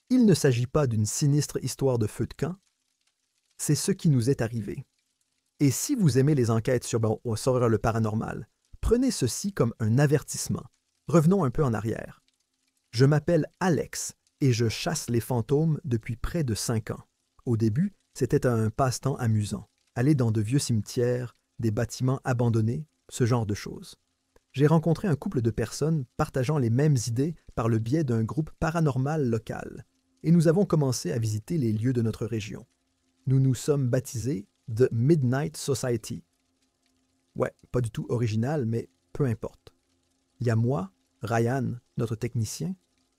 Il ne s'agit pas d'une sinistre histoire de feu de camp, c'est ce qui nous est arrivé. Et si vous aimez les enquêtes sur le paranormal, prenez ceci comme un avertissement. Revenons un peu en arrière. Je m'appelle Alex et je chasse les fantômes depuis près de 5 ans. Au début, c'était un passe-temps amusant. Aller dans de vieux cimetières, des bâtiments abandonnés, ce genre de choses. J'ai rencontré un couple de personnes partageant les mêmes idées par le biais d'un groupe paranormal local, et nous avons commencé à visiter les lieux de notre région. Nous nous sommes baptisés The Midnight Society. Ouais, pas du tout original, mais peu importe. Il y a moi, Ryan, notre technicien,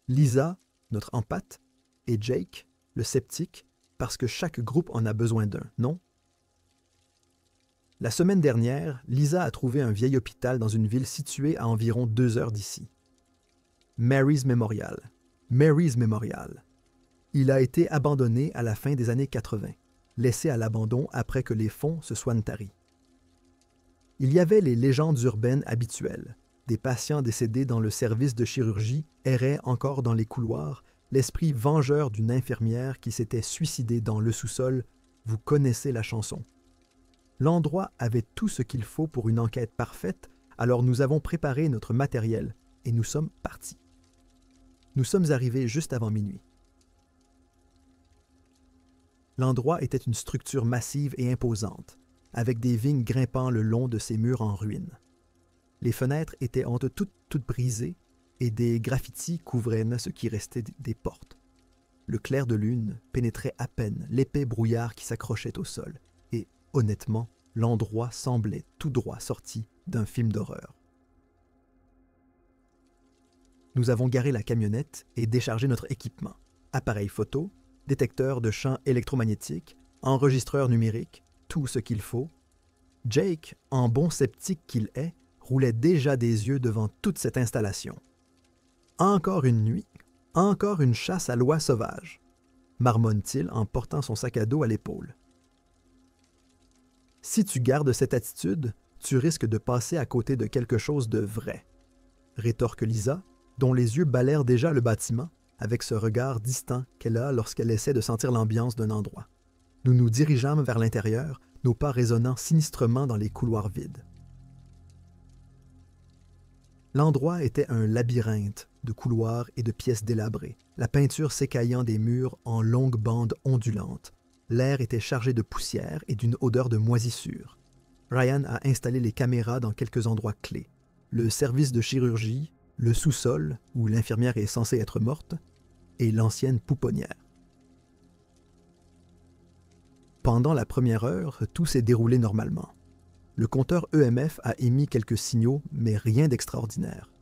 Lisa, notre empathe, et Jake, le sceptique, parce que chaque groupe en a besoin d'un, non? La semaine dernière, Lisa a trouvé un vieil hôpital dans une ville située à environ 2 heures d'ici. Mary's Memorial. Mary's Memorial. Il a été abandonné à la fin des années 80, laissé à l'abandon après que les fonds se soient taris. Il y avait les légendes urbaines habituelles. Des patients décédés dans le service de chirurgie erraient encore dans les couloirs, l'esprit vengeur d'une infirmière qui s'était suicidée dans le sous-sol. Vous connaissez la chanson. L'endroit avait tout ce qu'il faut pour une enquête parfaite, alors nous avons préparé notre matériel et nous sommes partis. Nous sommes arrivés juste avant minuit. L'endroit était une structure massive et imposante, avec des vignes grimpant le long de ses murs en ruine. Les fenêtres étaient toutes brisées et des graffitis couvraient ce qui restait des portes. Le clair de lune pénétrait à peine l'épais brouillard qui s'accrochait au sol. Honnêtement, l'endroit semblait tout droit sorti d'un film d'horreur. Nous avons garé la camionnette et déchargé notre équipement. Appareil photo, détecteur de champs électromagnétiques, enregistreur numérique, tout ce qu'il faut. Jake, en bon sceptique qu'il est, roulait déjà des yeux devant toute cette installation. Encore une nuit, encore une chasse à l'oie sauvage, marmonne-t-il en portant son sac à dos à l'épaule. Si tu gardes cette attitude, tu risques de passer à côté de quelque chose de vrai, rétorque Lisa, dont les yeux balayèrent déjà le bâtiment, avec ce regard distant qu'elle a lorsqu'elle essaie de sentir l'ambiance d'un endroit. Nous nous dirigeâmes vers l'intérieur, nos pas résonnant sinistrement dans les couloirs vides. L'endroit était un labyrinthe de couloirs et de pièces délabrées, la peinture s'écaillant des murs en longues bandes ondulantes. L'air était chargé de poussière et d'une odeur de moisissure. Ryan a installé les caméras dans quelques endroits clés. Le service de chirurgie, le sous-sol, où l'infirmière est censée être morte, et l'ancienne pouponnière. Pendant la première heure, tout s'est déroulé normalement. Le compteur EMF a émis quelques signaux, mais rien d'extraordinaire.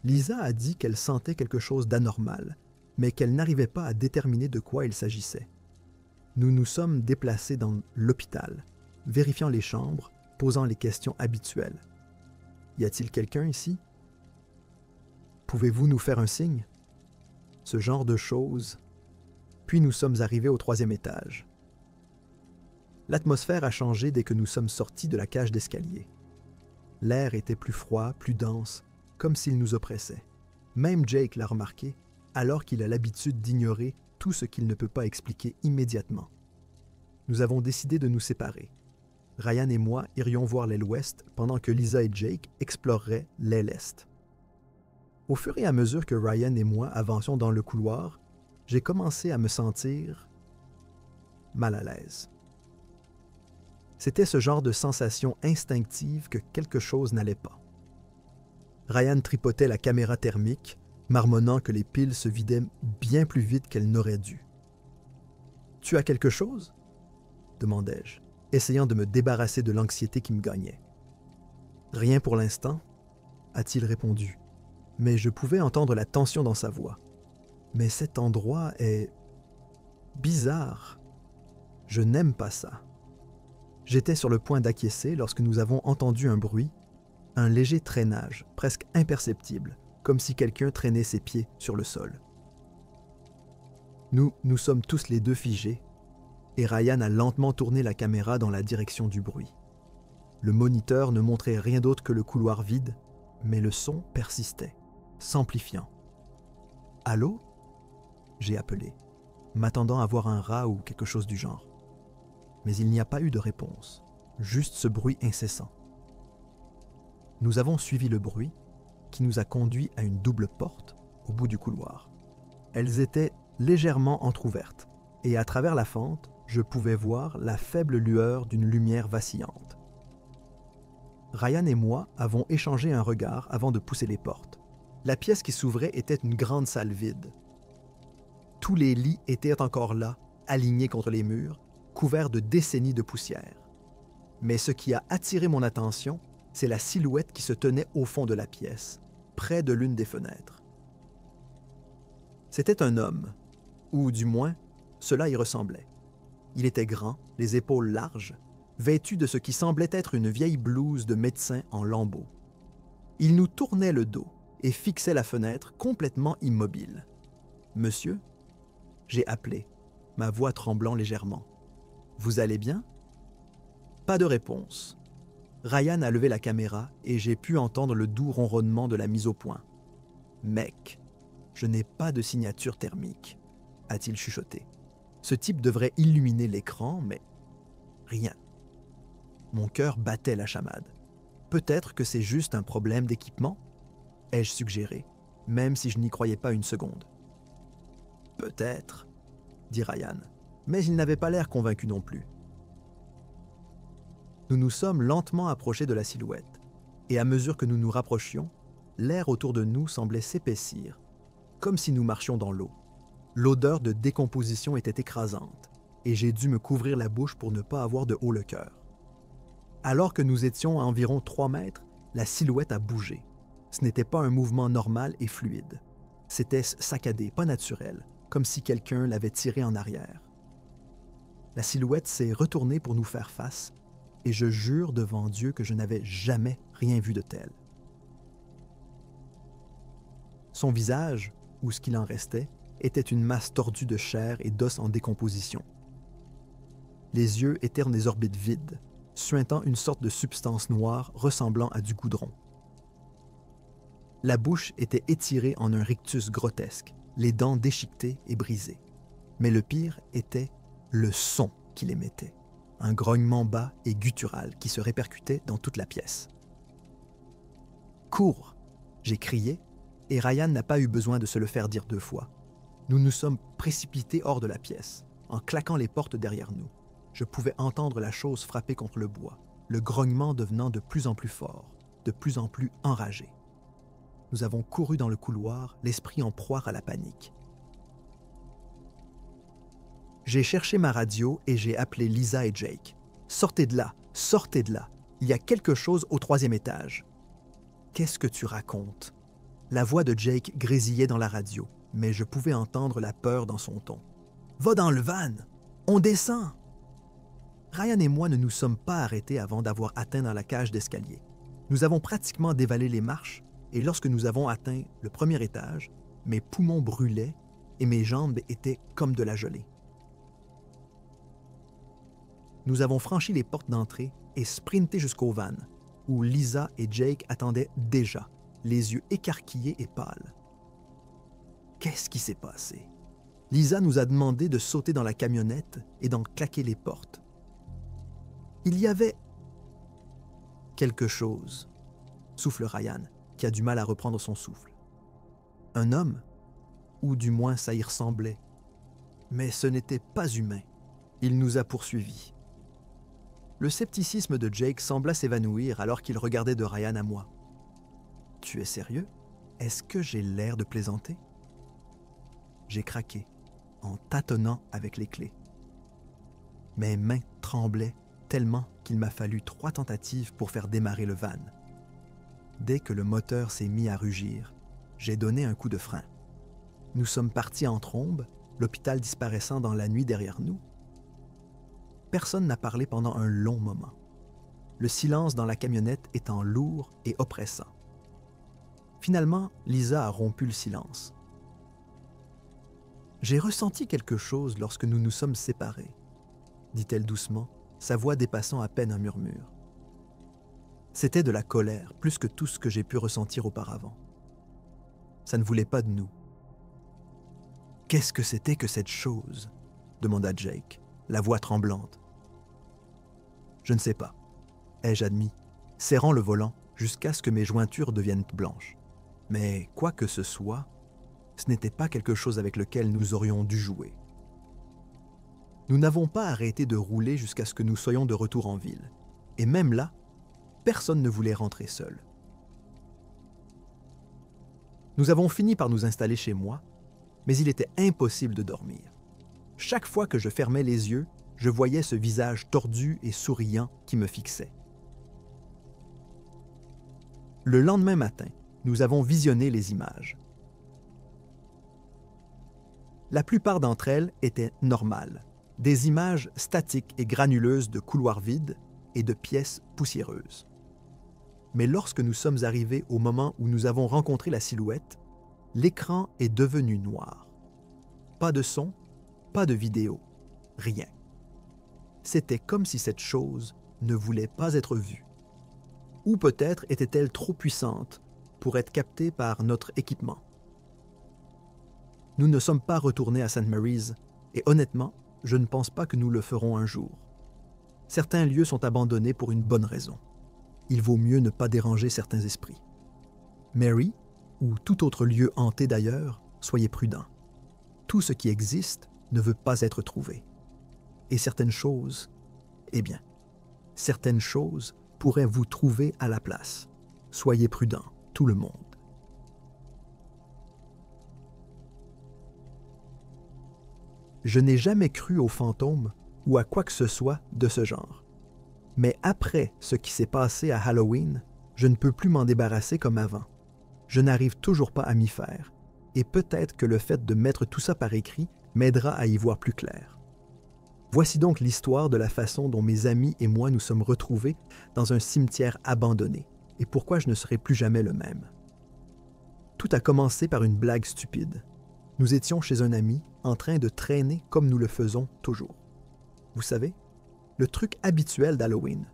Lisa a dit qu'elle sentait quelque chose d'anormal, mais qu'elle n'arrivait pas à déterminer de quoi il s'agissait. Nous nous sommes déplacés dans l'hôpital, vérifiant les chambres, posant les questions habituelles. Y a-t-il quelqu'un ici? Pouvez-vous nous faire un signe? Ce genre de choses. Puis nous sommes arrivés au 3e étage. L'atmosphère a changé dès que nous sommes sortis de la cage d'escalier. L'air était plus froid, plus dense, comme s'il nous oppressait. Même Jake l'a remarqué, alors qu'il a l'habitude d'ignorer tout ce qu'il ne peut pas expliquer immédiatement. Nous avons décidé de nous séparer. Ryan et moi irions voir l'aile ouest pendant que Lisa et Jake exploreraient l'aile est. Au fur et à mesure que Ryan et moi avancions dans le couloir, j'ai commencé à me sentir mal à l'aise. C'était ce genre de sensation instinctive que quelque chose n'allait pas. Ryan tripotait la caméra thermique, marmonnant que les piles se vidaient bien plus vite qu'elles n'auraient dû. « Tu as quelque chose ?» demandai-je, essayant de me débarrasser de l'anxiété qui me gagnait. « Rien pour l'instant » a-t-il répondu, mais je pouvais entendre la tension dans sa voix. « Mais cet endroit est bizarre. Je n'aime pas ça. » J'étais sur le point d'acquiescer lorsque nous avons entendu un bruit, un léger traînage, presque imperceptible, comme si quelqu'un traînait ses pieds sur le sol. Nous sommes tous les deux figés, et Ryan a lentement tourné la caméra dans la direction du bruit. Le moniteur ne montrait rien d'autre que le couloir vide, mais le son persistait, s'amplifiant. « Allô » j'ai appelé, m'attendant à voir un rat ou quelque chose du genre. Mais il n'y a pas eu de réponse, juste ce bruit incessant. Nous avons suivi le bruit, qui nous a conduits à une double porte au bout du couloir. Elles étaient légèrement entr'ouvertes, et à travers la fente, je pouvais voir la faible lueur d'une lumière vacillante. Ryan et moi avons échangé un regard avant de pousser les portes. La pièce qui s'ouvrait était une grande salle vide. Tous les lits étaient encore là, alignés contre les murs, couverts de décennies de poussière. Mais ce qui a attiré mon attention, c'est la silhouette qui se tenait au fond de la pièce, près de l'une des fenêtres. C'était un homme, ou du moins, cela y ressemblait. Il était grand, les épaules larges, vêtu de ce qui semblait être une vieille blouse de médecin en lambeaux. Il nous tournait le dos et fixait la fenêtre complètement immobile. « Monsieur ?» J'ai appelé, ma voix tremblant légèrement. « Vous allez bien ?» Pas de réponse. Ryan a levé la caméra et j'ai pu entendre le doux ronronnement de la mise au point. « Mec, je n'ai pas de signature thermique, » a-t-il chuchoté. Ce type devrait illuminer l'écran, mais rien. Mon cœur battait la chamade. Peut-être que c'est juste un problème d'équipement, ai-je suggéré, même si je n'y croyais pas une seconde. Peut-être, dit Ryan, mais il n'avait pas l'air convaincu non plus. Nous nous sommes lentement approchés de la silhouette, et à mesure que nous nous rapprochions, l'air autour de nous semblait s'épaissir, comme si nous marchions dans l'eau. L'odeur de décomposition était écrasante, et j'ai dû me couvrir la bouche pour ne pas avoir de haut le cœur. Alors que nous étions à environ 3 mètres, la silhouette a bougé. Ce n'était pas un mouvement normal et fluide. C'était saccadé, pas naturel, comme si quelqu'un l'avait tiré en arrière. La silhouette s'est retournée pour nous faire face, et je jure devant Dieu que je n'avais jamais rien vu de tel. Son visage, ou ce qu'il en restait, était une masse tordue de chair et d'os en décomposition. Les yeux étaient dans des orbites vides, suintant une sorte de substance noire ressemblant à du goudron. La bouche était étirée en un rictus grotesque, les dents déchiquetées et brisées. Mais le pire était le son qu'il émettait, un grognement bas et guttural qui se répercutait dans toute la pièce. « Cours !» j'ai crié, et Ryan n'a pas eu besoin de se le faire dire 2 fois. Nous nous sommes précipités hors de la pièce, en claquant les portes derrière nous. Je pouvais entendre la chose frapper contre le bois, le grognement devenant de plus en plus fort, de plus en plus enragé. Nous avons couru dans le couloir, l'esprit en proie à la panique. J'ai cherché ma radio et j'ai appelé Lisa et Jake. « Sortez de là! Sortez de là! Il y a quelque chose au 3e étage. » « Qu'est-ce que tu racontes? » La voix de Jake grésillait dans la radio, mais je pouvais entendre la peur dans son ton. « Va dans le van! On descend! » Ryan et moi ne nous sommes pas arrêtés avant d'avoir atteint dans la cage d'escalier. Nous avons pratiquement dévalé les marches, et lorsque nous avons atteint le 1er étage, mes poumons brûlaient et mes jambes étaient comme de la gelée. Nous avons franchi les portes d'entrée et sprinté jusqu'au van, où Lisa et Jake attendaient déjà, les yeux écarquillés et pâles. Qu'est-ce qui s'est passé? Lisa nous a demandé de sauter dans la camionnette et d'en claquer les portes. Il y avait quelque chose, souffle Ryan, qui a du mal à reprendre son souffle. Un homme, ou du moins ça y ressemblait. Mais ce n'était pas humain. Il nous a poursuivis. Le scepticisme de Jake sembla s'évanouir alors qu'il regardait de Ryan à moi. « Tu es sérieux? Est-ce que j'ai l'air de plaisanter? » J'ai craqué, en tâtonnant avec les clés. Mes mains tremblaient tellement qu'il m'a fallu 3 tentatives pour faire démarrer le van. Dès que le moteur s'est mis à rugir, j'ai donné un coup de frein. Nous sommes partis en trombe, l'hôpital disparaissant dans la nuit derrière nous. Personne n'a parlé pendant un long moment, le silence dans la camionnette étant lourd et oppressant. Finalement, Lisa a rompu le silence. « J'ai ressenti quelque chose lorsque nous nous sommes séparés, » dit-elle doucement, sa voix dépassant à peine un murmure. C'était de la colère, plus que tout ce que j'ai pu ressentir auparavant. Ça ne voulait pas de nous. « Qu'est-ce que c'était que cette chose? Demanda Jake, la voix tremblante. Je ne sais pas, ai-je admis, serrant le volant jusqu'à ce que mes jointures deviennent blanches. Mais quoi que ce soit, ce n'était pas quelque chose avec lequel nous aurions dû jouer. Nous n'avons pas arrêté de rouler jusqu'à ce que nous soyons de retour en ville. Et même là, personne ne voulait rentrer seul. Nous avons fini par nous installer chez moi, mais il était impossible de dormir. Chaque fois que je fermais les yeux, je voyais ce visage tordu et souriant qui me fixait. Le lendemain matin, nous avons visionné les images. La plupart d'entre elles étaient normales, des images statiques et granuleuses de couloirs vides et de pièces poussiéreuses. Mais lorsque nous sommes arrivés au moment où nous avons rencontré la silhouette, l'écran est devenu noir. Pas de son, pas de vidéo, rien. C'était comme si cette chose ne voulait pas être vue. Ou peut-être était-elle trop puissante pour être captée par notre équipement. Nous ne sommes pas retournés à St. Mary's et honnêtement, je ne pense pas que nous le ferons un jour. Certains lieux sont abandonnés pour une bonne raison. Il vaut mieux ne pas déranger certains esprits. Mary, ou tout autre lieu hanté d'ailleurs, soyez prudents. Tout ce qui existe ne veut pas être trouvé. Et certaines choses, eh bien, certaines choses pourraient vous trouver à la place. Soyez prudents, tout le monde. Je n'ai jamais cru aux fantômes ou à quoi que ce soit de ce genre. Mais après ce qui s'est passé à Halloween, je ne peux plus m'en débarrasser comme avant. Je n'arrive toujours pas à m'y faire, et peut-être que le fait de mettre tout ça par écrit m'aidera à y voir plus clair. Voici donc l'histoire de la façon dont mes amis et moi nous sommes retrouvés dans un cimetière abandonné, et pourquoi je ne serai plus jamais le même. Tout a commencé par une blague stupide. Nous étions chez un ami en train de traîner comme nous le faisons toujours. Vous savez, le truc habituel d'Halloween.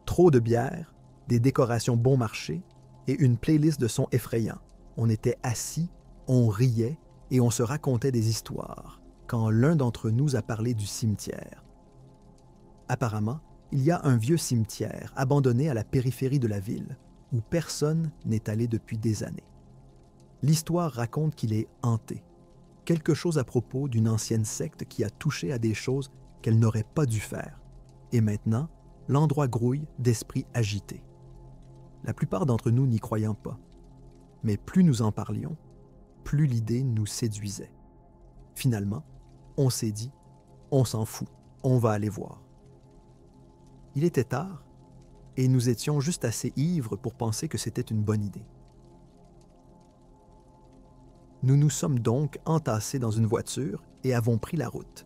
Trop de bière, des décorations bon marché et une playlist de sons effrayants. On était assis, on riait et on se racontait des histoires quand l'un d'entre nous a parlé du cimetière. Apparemment, il y a un vieux cimetière abandonné à la périphérie de la ville où personne n'est allé depuis des années. L'histoire raconte qu'il est hanté. Quelque chose à propos d'une ancienne secte qui a touché à des choses qu'elle n'aurait pas dû faire. Et maintenant, l'endroit grouille d'esprits agités. La plupart d'entre nous n'y croyant pas. Mais plus nous en parlions, plus l'idée nous séduisait. Finalement, on s'est dit, on s'en fout, on va aller voir. Il était tard, et nous étions juste assez ivres pour penser que c'était une bonne idée. Nous nous sommes donc entassés dans une voiture et avons pris la route.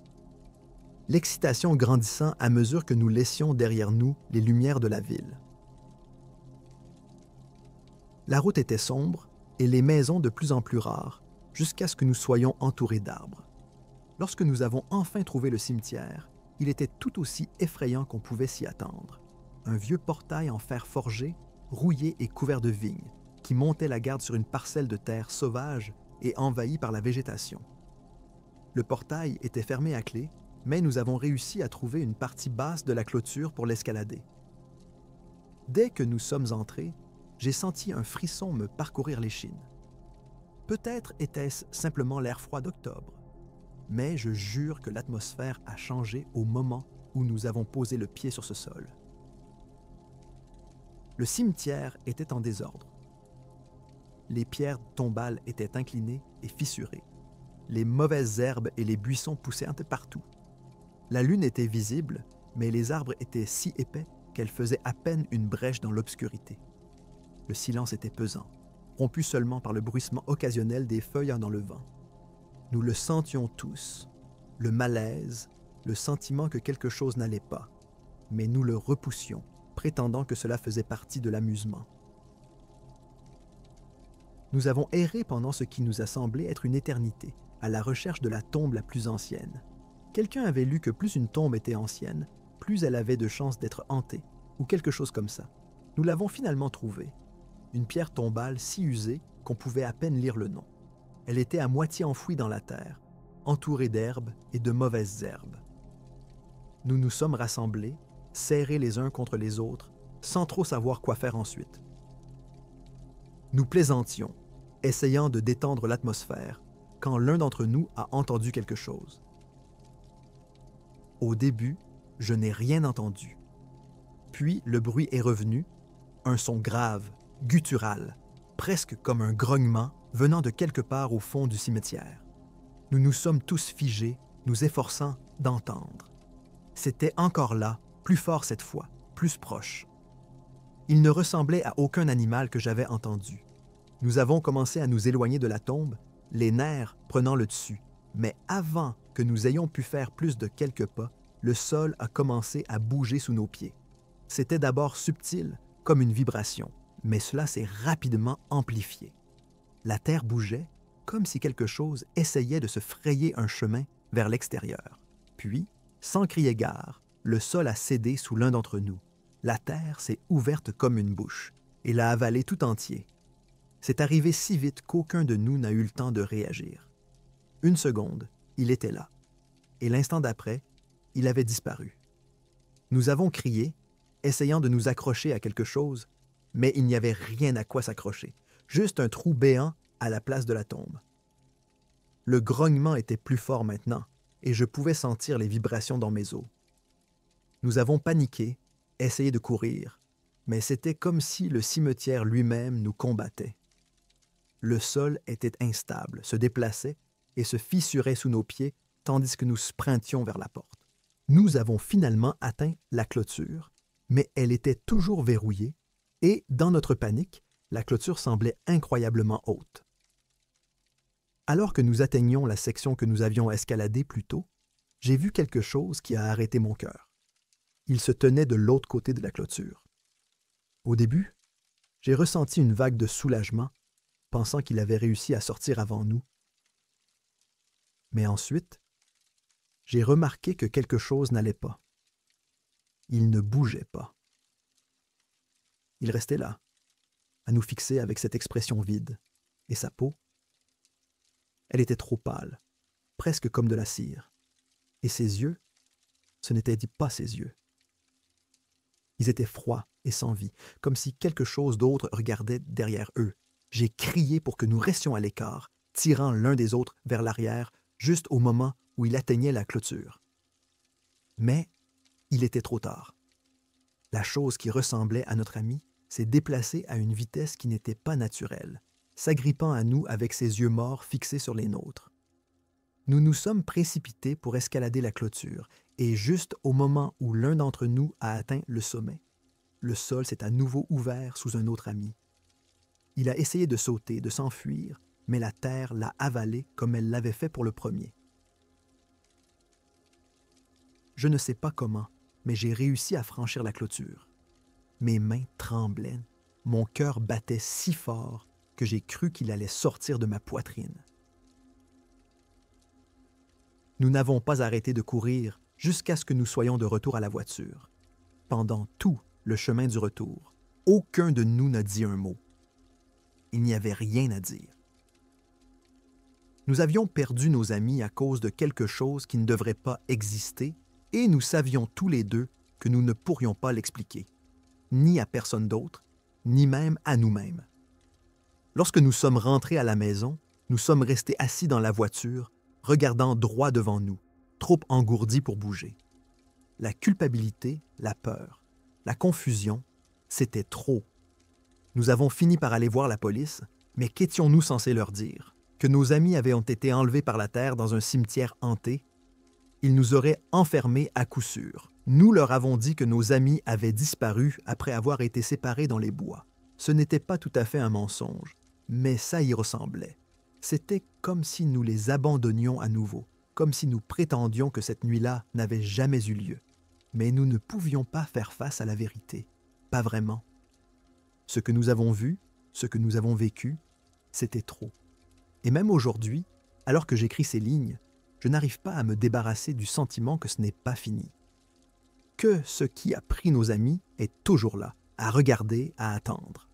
L'excitation grandissant à mesure que nous laissions derrière nous les lumières de la ville. La route était sombre et les maisons de plus en plus rares, jusqu'à ce que nous soyons entourés d'arbres. Lorsque nous avons enfin trouvé le cimetière, il était tout aussi effrayant qu'on pouvait s'y attendre. Un vieux portail en fer forgé, rouillé et couvert de vignes, qui montait la garde sur une parcelle de terre sauvage et envahie par la végétation. Le portail était fermé à clé, mais nous avons réussi à trouver une partie basse de la clôture pour l'escalader. Dès que nous sommes entrés, j'ai senti un frisson me parcourir l'échine. Peut-être était-ce simplement l'air froid d'octobre, mais je jure que l'atmosphère a changé au moment où nous avons posé le pied sur ce sol. Le cimetière était en désordre. Les pierres tombales étaient inclinées et fissurées. Les mauvaises herbes et les buissons poussaient un peu partout. La lune était visible, mais les arbres étaient si épais qu'elle faisait à peine une brèche dans l'obscurité. Le silence était pesant, rompu seulement par le bruissement occasionnel des feuilles dans le vent. Nous le sentions tous, le malaise, le sentiment que quelque chose n'allait pas, mais nous le repoussions, prétendant que cela faisait partie de l'amusement. Nous avons erré pendant ce qui nous a semblé être une éternité, à la recherche de la tombe la plus ancienne. Quelqu'un avait lu que plus une tombe était ancienne, plus elle avait de chances d'être hantée, ou quelque chose comme ça. Nous l'avons finalement trouvée. Une pierre tombale si usée qu'on pouvait à peine lire le nom. Elle était à moitié enfouie dans la terre, entouré d'herbes et de mauvaises herbes. Nous nous sommes rassemblés, serrés les uns contre les autres, sans trop savoir quoi faire ensuite. Nous plaisantions, essayant de détendre l'atmosphère, quand l'un d'entre nous a entendu quelque chose. Au début, je n'ai rien entendu. Puis le bruit est revenu, un son grave, guttural, presque comme un grognement venant de quelque part au fond du cimetière. Nous nous sommes tous figés, nous efforçant d'entendre. C'était encore là, plus fort cette fois, plus proche. Il ne ressemblait à aucun animal que j'avais entendu. Nous avons commencé à nous éloigner de la tombe, les nerfs prenant le dessus. Mais avant que nous ayons pu faire plus de quelques pas, le sol a commencé à bouger sous nos pieds. C'était d'abord subtil, comme une vibration, mais cela s'est rapidement amplifié. La terre bougeait, comme si quelque chose essayait de se frayer un chemin vers l'extérieur. Puis, sans crier gare, le sol a cédé sous l'un d'entre nous. La terre s'est ouverte comme une bouche et l'a avalé tout entier. C'est arrivé si vite qu'aucun de nous n'a eu le temps de réagir. Une seconde, il était là, et l'instant d'après, il avait disparu. Nous avons crié, essayant de nous accrocher à quelque chose, mais il n'y avait rien à quoi s'accrocher, juste un trou béant à la place de la tombe. Le grognement était plus fort maintenant, et je pouvais sentir les vibrations dans mes os. Nous avons paniqué, essayé de courir, mais c'était comme si le cimetière lui-même nous combattait. Le sol était instable, se déplaçait et se fissurait sous nos pieds tandis que nous sprintions vers la porte. Nous avons finalement atteint la clôture, mais elle était toujours verrouillée et, dans notre panique, la clôture semblait incroyablement haute. Alors que nous atteignions la section que nous avions escaladée plus tôt, j'ai vu quelque chose qui a arrêté mon cœur. Il se tenait de l'autre côté de la clôture. Au début, j'ai ressenti une vague de soulagement, pensant qu'il avait réussi à sortir avant nous. Mais ensuite, j'ai remarqué que quelque chose n'allait pas. Il ne bougeait pas. Il restait là, à nous fixer avec cette expression vide, et sa peau, elle était trop pâle, presque comme de la cire. Et ses yeux, ce n'étaient pas ses yeux. Ils étaient froids et sans vie, comme si quelque chose d'autre regardait derrière eux. J'ai crié pour que nous restions à l'écart, tirant l'un des autres vers l'arrière, juste au moment où il atteignait la clôture. Mais il était trop tard. La chose qui ressemblait à notre ami s'est déplacée à une vitesse qui n'était pas naturelle, s'agrippant à nous avec ses yeux morts fixés sur les nôtres. Nous nous sommes précipités pour escalader la clôture, et juste au moment où l'un d'entre nous a atteint le sommet, le sol s'est à nouveau ouvert sous un autre ami. Il a essayé de sauter, de s'enfuir, mais la terre l'a avalé comme elle l'avait fait pour le premier. Je ne sais pas comment, mais j'ai réussi à franchir la clôture. Mes mains tremblaient, mon cœur battait si fort que j'ai cru qu'il allait sortir de ma poitrine. Nous n'avons pas arrêté de courir jusqu'à ce que nous soyons de retour à la voiture. Pendant tout le chemin du retour, aucun de nous n'a dit un mot. Il n'y avait rien à dire. Nous avions perdu nos amis à cause de quelque chose qui ne devrait pas exister et nous savions tous les deux que nous ne pourrions pas l'expliquer, ni à personne d'autre, ni même à nous-mêmes. Lorsque nous sommes rentrés à la maison, nous sommes restés assis dans la voiture, regardant droit devant nous, trop engourdis pour bouger. La culpabilité, la peur, la confusion, c'était trop. Nous avons fini par aller voir la police, mais qu'étions-nous censés leur dire? Que nos amis avaient été enlevés par la terre dans un cimetière hanté? Ils nous auraient enfermés à coup sûr. Nous leur avons dit que nos amis avaient disparu après avoir été séparés dans les bois. Ce n'était pas tout à fait un mensonge, mais ça y ressemblait. C'était comme si nous les abandonnions à nouveau, comme si nous prétendions que cette nuit-là n'avait jamais eu lieu. Mais nous ne pouvions pas faire face à la vérité. Pas vraiment. Ce que nous avons vu, ce que nous avons vécu, c'était trop. Et même aujourd'hui, alors que j'écris ces lignes, je n'arrive pas à me débarrasser du sentiment que ce n'est pas fini. Que ce qui a pris nos amis est toujours là, à regarder, à attendre.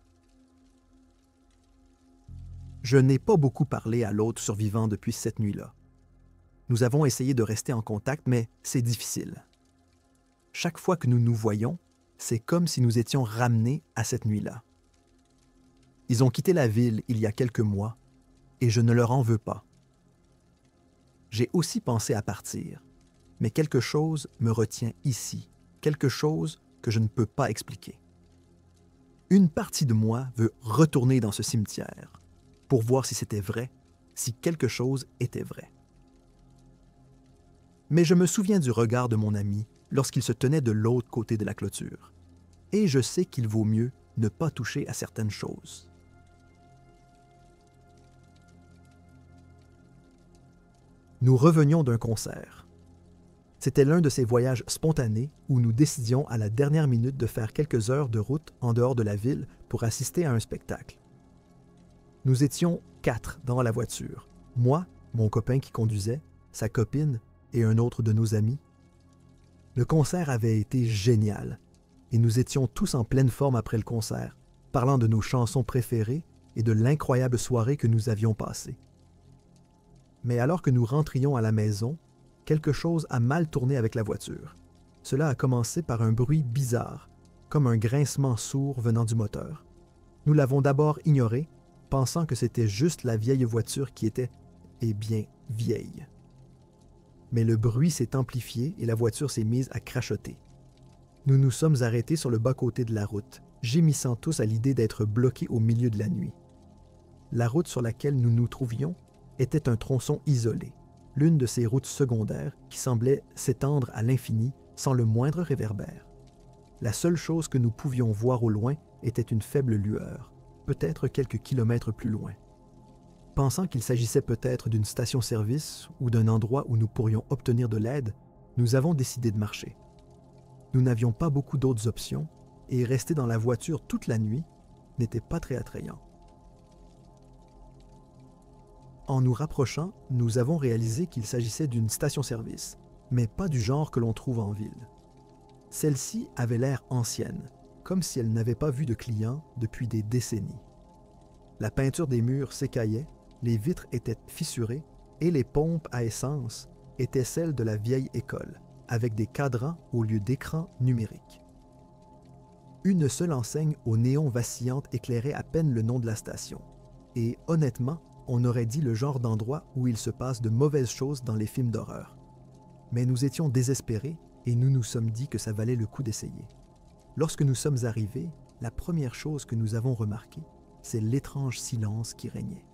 Je n'ai pas beaucoup parlé à l'autre survivant depuis cette nuit-là. Nous avons essayé de rester en contact, mais c'est difficile. Chaque fois que nous nous voyons, c'est comme si nous étions ramenés à cette nuit-là. Ils ont quitté la ville il y a quelques mois, et je ne leur en veux pas. J'ai aussi pensé à partir, mais quelque chose me retient ici, quelque chose que je ne peux pas expliquer. Une partie de moi veut retourner dans ce cimetière pour voir si c'était vrai, si quelque chose était vrai. Mais je me souviens du regard de mon ami lorsqu'il se tenait de l'autre côté de la clôture, et je sais qu'il vaut mieux ne pas toucher à certaines choses. Nous revenions d'un concert. C'était l'un de ces voyages spontanés où nous décidions à la dernière minute de faire quelques heures de route en dehors de la ville pour assister à un spectacle. Nous étions 4 dans la voiture. Moi, mon copain qui conduisait, sa copine et un autre de nos amis. Le concert avait été génial et nous étions tous en pleine forme après le concert, parlant de nos chansons préférées et de l'incroyable soirée que nous avions passée. Mais alors que nous rentrions à la maison, quelque chose a mal tourné avec la voiture. Cela a commencé par un bruit bizarre, comme un grincement sourd venant du moteur. Nous l'avons d'abord ignoré, pensant que c'était juste la vieille voiture qui était, eh bien, vieille. Mais le bruit s'est amplifié et la voiture s'est mise à crachoter. Nous nous sommes arrêtés sur le bas-côté de la route, gémissant tous à l'idée d'être bloqués au milieu de la nuit. La route sur laquelle nous nous trouvions était un tronçon isolé, l'une de ces routes secondaires qui semblaient s'étendre à l'infini sans le moindre réverbère. La seule chose que nous pouvions voir au loin était une faible lueur, peut-être quelques kilomètres plus loin. Pensant qu'il s'agissait peut-être d'une station-service ou d'un endroit où nous pourrions obtenir de l'aide, nous avons décidé de marcher. Nous n'avions pas beaucoup d'autres options et rester dans la voiture toute la nuit n'était pas très attrayant. En nous rapprochant, nous avons réalisé qu'il s'agissait d'une station-service, mais pas du genre que l'on trouve en ville. Celle-ci avait l'air ancienne, comme si elle n'avait pas vu de clients depuis des décennies. La peinture des murs s'écaillait, les vitres étaient fissurées et les pompes à essence étaient celles de la vieille école, avec des cadrans au lieu d'écrans numériques. Une seule enseigne aux néons vacillantes éclairait à peine le nom de la station, et honnêtement, on aurait dit le genre d'endroit où il se passe de mauvaises choses dans les films d'horreur. Mais nous étions désespérés et nous nous sommes dit que ça valait le coup d'essayer. Lorsque nous sommes arrivés, la première chose que nous avons remarquée, c'est l'étrange silence qui régnait.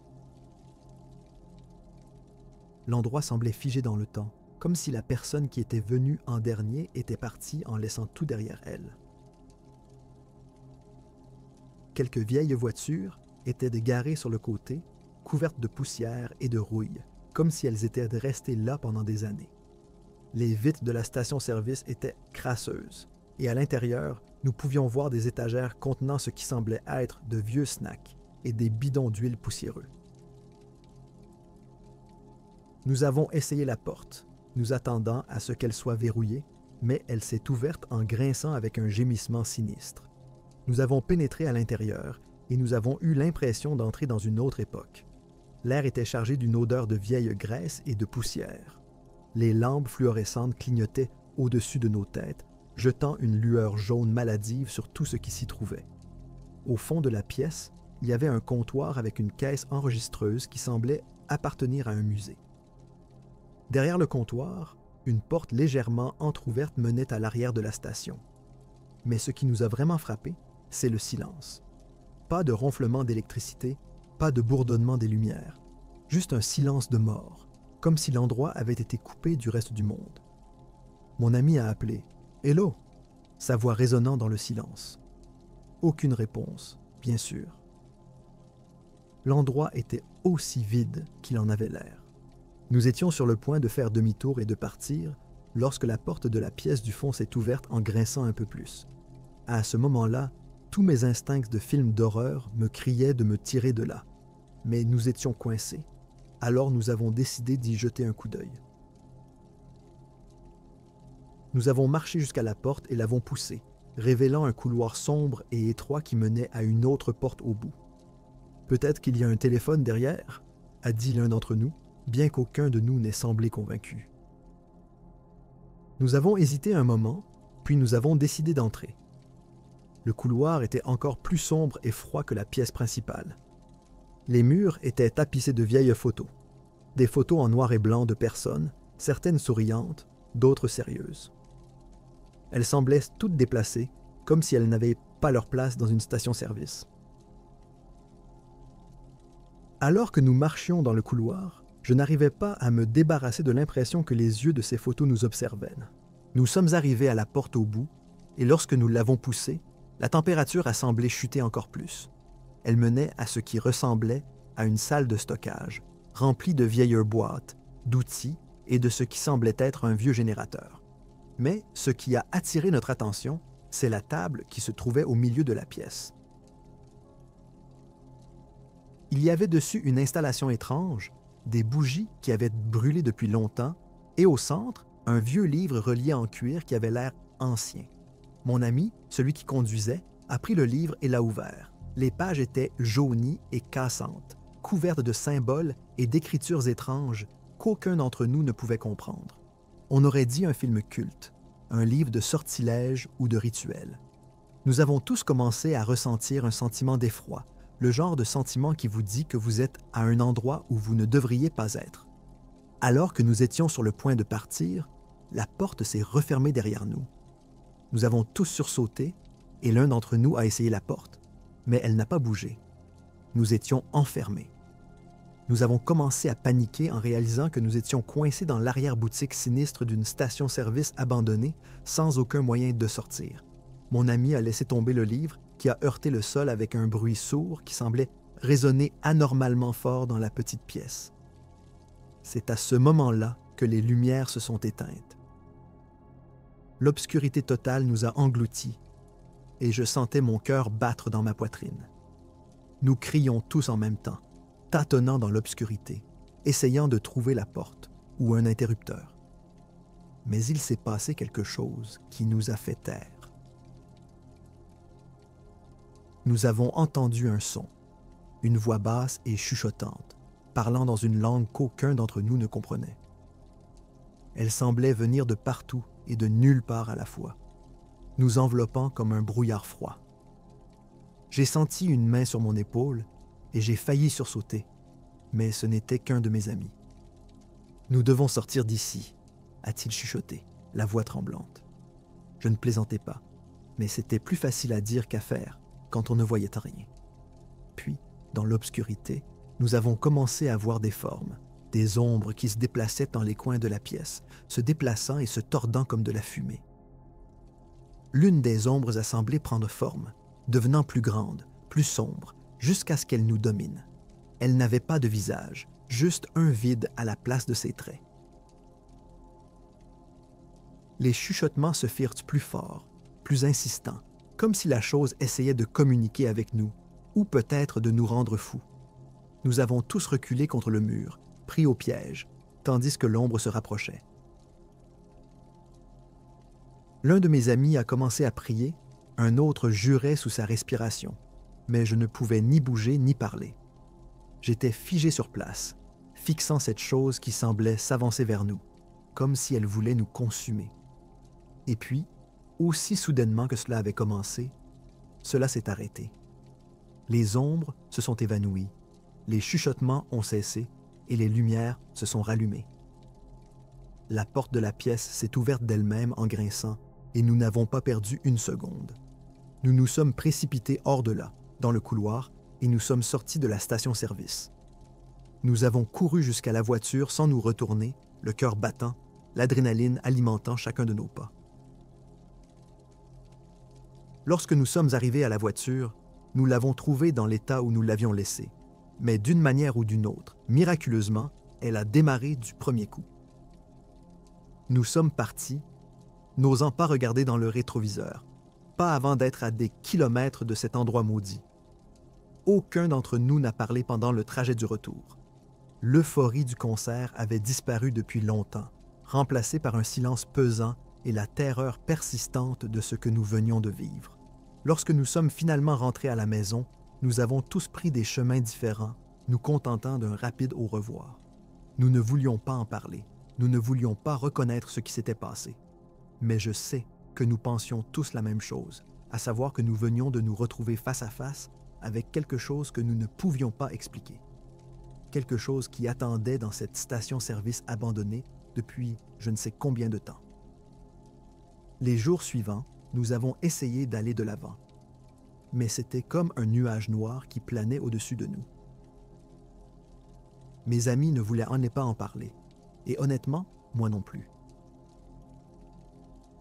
L'endroit semblait figé dans le temps, comme si la personne qui était venue en dernier était partie en laissant tout derrière elle. Quelques vieilles voitures étaient garées sur le côté, couvertes de poussière et de rouille, comme si elles étaient restées là pendant des années. Les vitres de la station-service étaient crasseuses, et à l'intérieur, nous pouvions voir des étagères contenant ce qui semblait être de vieux snacks et des bidons d'huile poussiéreux. Nous avons essayé la porte, nous attendant à ce qu'elle soit verrouillée, mais elle s'est ouverte en grinçant avec un gémissement sinistre. Nous avons pénétré à l'intérieur et nous avons eu l'impression d'entrer dans une autre époque. L'air était chargé d'une odeur de vieille graisse et de poussière. Les lampes fluorescentes clignotaient au-dessus de nos têtes, jetant une lueur jaune maladive sur tout ce qui s'y trouvait. Au fond de la pièce, il y avait un comptoir avec une caisse enregistreuse qui semblait appartenir à un musée. Derrière le comptoir, une porte légèrement entr'ouverte menait à l'arrière de la station. Mais ce qui nous a vraiment frappé, c'est le silence. Pas de ronflement d'électricité, pas de bourdonnement des lumières, juste un silence de mort, comme si l'endroit avait été coupé du reste du monde. Mon ami a appelé « Hello !» sa voix résonnant dans le silence. Aucune réponse, bien sûr. L'endroit était aussi vide qu'il en avait l'air. Nous étions sur le point de faire demi-tour et de partir lorsque la porte de la pièce du fond s'est ouverte en grinçant un peu plus. À ce moment-là, tous mes instincts de film d'horreur me criaient de me tirer de là. Mais nous étions coincés, alors nous avons décidé d'y jeter un coup d'œil. Nous avons marché jusqu'à la porte et l'avons poussée, révélant un couloir sombre et étroit qui menait à une autre porte au bout. « Peut-être qu'il y a un téléphone derrière ?» a dit l'un d'entre nous, bien qu'aucun de nous n'ait semblé convaincu. Nous avons hésité un moment, puis nous avons décidé d'entrer. Le couloir était encore plus sombre et froid que la pièce principale. Les murs étaient tapissés de vieilles photos. Des photos en noir et blanc de personnes, certaines souriantes, d'autres sérieuses. Elles semblaient toutes déplacées, comme si elles n'avaient pas leur place dans une station-service. Alors que nous marchions dans le couloir, je n'arrivais pas à me débarrasser de l'impression que les yeux de ces photos nous observaient. Nous sommes arrivés à la porte au bout, et lorsque nous l'avons poussée, la température a semblé chuter encore plus. Elle menait à ce qui ressemblait à une salle de stockage, remplie de vieilles boîtes, d'outils et de ce qui semblait être un vieux générateur. Mais ce qui a attiré notre attention, c'est la table qui se trouvait au milieu de la pièce. Il y avait dessus une installation étrange, des bougies qui avaient brûlé depuis longtemps, et au centre, un vieux livre relié en cuir qui avait l'air ancien. Mon ami, celui qui conduisait, a pris le livre et l'a ouvert. Les pages étaient jaunies et cassantes, couvertes de symboles et d'écritures étranges qu'aucun d'entre nous ne pouvait comprendre. On aurait dit un film culte, un livre de sortilèges ou de rituels. Nous avons tous commencé à ressentir un sentiment d'effroi, le genre de sentiment qui vous dit que vous êtes à un endroit où vous ne devriez pas être. Alors que nous étions sur le point de partir, la porte s'est refermée derrière nous. Nous avons tous sursauté et l'un d'entre nous a essayé la porte, mais elle n'a pas bougé. Nous étions enfermés. Nous avons commencé à paniquer en réalisant que nous étions coincés dans l'arrière-boutique sinistre d'une station-service abandonnée sans aucun moyen de sortir. Mon ami a laissé tomber le livre qui a heurté le sol avec un bruit sourd qui semblait résonner anormalement fort dans la petite pièce. C'est à ce moment-là que les lumières se sont éteintes. L'obscurité totale nous a engloutis et je sentais mon cœur battre dans ma poitrine. Nous crions tous en même temps, tâtonnant dans l'obscurité, essayant de trouver la porte ou un interrupteur. Mais il s'est passé quelque chose qui nous a fait taire. Nous avons entendu un son, une voix basse et chuchotante, parlant dans une langue qu'aucun d'entre nous ne comprenait. Elle semblait venir de partout et de nulle part à la fois, nous enveloppant comme un brouillard froid. J'ai senti une main sur mon épaule et j'ai failli sursauter, mais ce n'était qu'un de mes amis. « Nous devons sortir d'ici », a-t-il chuchoté, la voix tremblante. Je ne plaisantais pas, mais c'était plus facile à dire qu'à faire quand on ne voyait rien. Puis, dans l'obscurité, nous avons commencé à voir des formes, des ombres qui se déplaçaient dans les coins de la pièce, se déplaçant et se tordant comme de la fumée. L'une des ombres a semblé prendre forme, devenant plus grande, plus sombre, jusqu'à ce qu'elle nous domine. Elle n'avait pas de visage, juste un vide à la place de ses traits. Les chuchotements se firent plus forts, plus insistants, comme si la chose essayait de communiquer avec nous, ou peut-être de nous rendre fous. Nous avons tous reculé contre le mur, pris au piège, tandis que l'ombre se rapprochait. L'un de mes amis a commencé à prier, un autre jurait sous sa respiration, mais je ne pouvais ni bouger ni parler. J'étais figé sur place, fixant cette chose qui semblait s'avancer vers nous, comme si elle voulait nous consumer. Et puis, aussi soudainement que cela avait commencé, cela s'est arrêté. Les ombres se sont évanouies, les chuchotements ont cessé et les lumières se sont rallumées. La porte de la pièce s'est ouverte d'elle-même en grinçant et nous n'avons pas perdu une seconde. Nous nous sommes précipités hors de là, dans le couloir, et nous sommes sortis de la station-service. Nous avons couru jusqu'à la voiture sans nous retourner, le cœur battant, l'adrénaline alimentant chacun de nos pas. Lorsque nous sommes arrivés à la voiture, nous l'avons trouvée dans l'état où nous l'avions laissée. Mais d'une manière ou d'une autre, miraculeusement, elle a démarré du premier coup. Nous sommes partis, n'osant pas regarder dans le rétroviseur, pas avant d'être à des kilomètres de cet endroit maudit. Aucun d'entre nous n'a parlé pendant le trajet du retour. L'euphorie du concert avait disparu depuis longtemps, remplacée par un silence pesant et la terreur persistante de ce que nous venions de vivre. Lorsque nous sommes finalement rentrés à la maison, nous avons tous pris des chemins différents, nous contentant d'un rapide au revoir. Nous ne voulions pas en parler. Nous ne voulions pas reconnaître ce qui s'était passé. Mais je sais que nous pensions tous la même chose, à savoir que nous venions de nous retrouver face à face avec quelque chose que nous ne pouvions pas expliquer. Quelque chose qui attendait dans cette station-service abandonnée depuis je ne sais combien de temps. Les jours suivants, nous avons essayé d'aller de l'avant, mais c'était comme un nuage noir qui planait au-dessus de nous. Mes amis ne voulaient pas en parler, et honnêtement, moi non plus.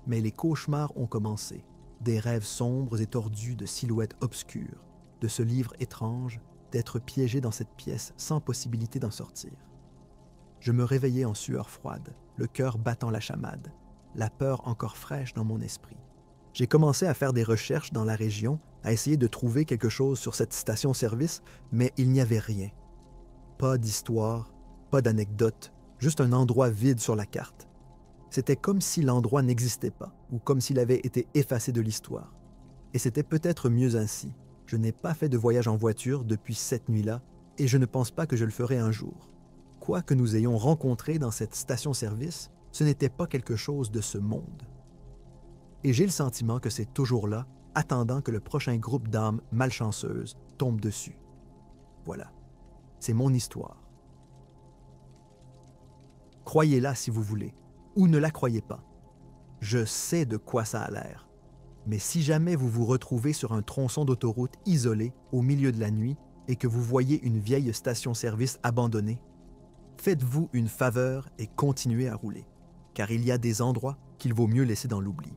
Mais les cauchemars ont commencé, des rêves sombres et tordus de silhouettes obscures, de ce livre étrange, d'être piégé dans cette pièce sans possibilité d'en sortir. Je me réveillais en sueur froide, le cœur battant la chamade, la peur encore fraîche dans mon esprit. J'ai commencé à faire des recherches dans la région, à essayer de trouver quelque chose sur cette station-service, mais il n'y avait rien. Pas d'histoire, pas d'anecdote, juste un endroit vide sur la carte. C'était comme si l'endroit n'existait pas, ou comme s'il avait été effacé de l'histoire. Et c'était peut-être mieux ainsi. Je n'ai pas fait de voyage en voiture depuis cette nuit-là, et je ne pense pas que je le ferai un jour. Quoi que nous ayons rencontré dans cette station-service, ce n'était pas quelque chose de ce monde. Et j'ai le sentiment que c'est toujours là, attendant que le prochain groupe d'âmes malchanceuses tombe dessus. Voilà, c'est mon histoire. Croyez-la si vous voulez, ou ne la croyez pas. Je sais de quoi ça a l'air. Mais si jamais vous vous retrouvez sur un tronçon d'autoroute isolé au milieu de la nuit et que vous voyez une vieille station-service abandonnée, faites-vous une faveur et continuez à rouler, car il y a des endroits qu'il vaut mieux laisser dans l'oubli.